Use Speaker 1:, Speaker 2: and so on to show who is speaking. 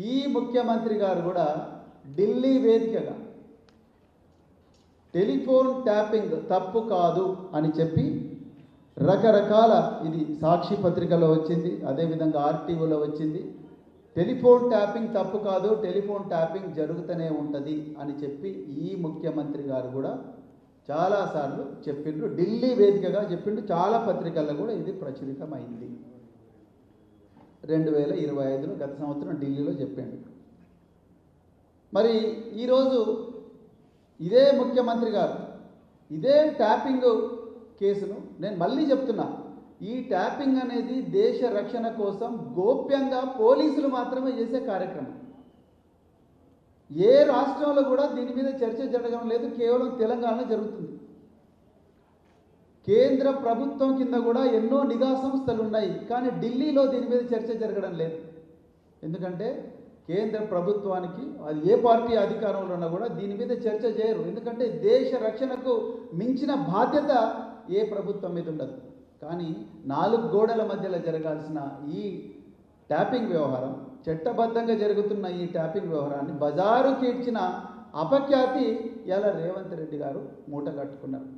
Speaker 1: ఈ ముఖ్యమంత్రి గారు కూడా ఢిల్లీ వేదికగా టెలిఫోన్ ట్యాపింగ్ తప్పు కాదు అని చెప్పి రకరకాల, ఇది సాక్షి పత్రికలో వచ్చింది, అదేవిధంగా ఆర్టీఓలో వచ్చింది, టెలిఫోన్ ట్యాపింగ్ తప్పు కాదు, టెలిఫోన్ ట్యాపింగ్ జరుగుతూనే ఉంటుంది అని చెప్పి ఈ ముఖ్యమంత్రి గారు కూడా చాలాసార్లు చెప్పిండ్రు, ఢిల్లీ వేదికగా చెప్పిండ్రు. చాలా పత్రికల్లో కూడా ఇది ప్రచురితమైంది. 2025లో గత సంవత్సరం ఢిల్లీలో చెప్పిండు. మరి ఈరోజు ఇదే ముఖ్యమంత్రి గారు ఇదే ట్యాపింగ్ కేసును, నేను మళ్ళీ చెప్తున్నా, ఈ ట్యాపింగ్ అనేది దేశ రక్షణ కోసం గోప్యంగా పోలీసులు మాత్రమే చేసే కార్యక్రమం. ఏ రాష్ట్రంలో కూడా దీని మీద చర్చ జరగడం లేదు, కేవలం తెలంగాణలో జరుగుతుంది. కేంద్ర ప్రభుత్వం కింద కూడా ఎన్నో నిఘా సంస్థలు ఉన్నాయి, కానీ ఢిల్లీలో దీని మీద చర్చ జరగడం లేదు. ఎందుకంటే కేంద్ర ప్రభుత్వానికి, అది ఏ పార్టీ అధికారంలో ఉన్నా కూడా దీని మీద చర్చ చేయరు. ఎందుకంటే దేశ రక్షణకు మించిన బాధ్యత ఏ ప్రభుత్వం మీద ఉండదు. కానీ 4 గోడల మధ్యలో జరగాల్సిన ఈ ట్యాపింగ్ వ్యవహారం, చట్టబద్ధంగా జరుగుతున్న ఈ ట్యాపింగ్ వ్యవహారాన్ని బజారుకి ఇచ్చిన అపఖ్యాతి ఇలా రేవంత్ రెడ్డి గారు మూట కట్టుకున్నారు.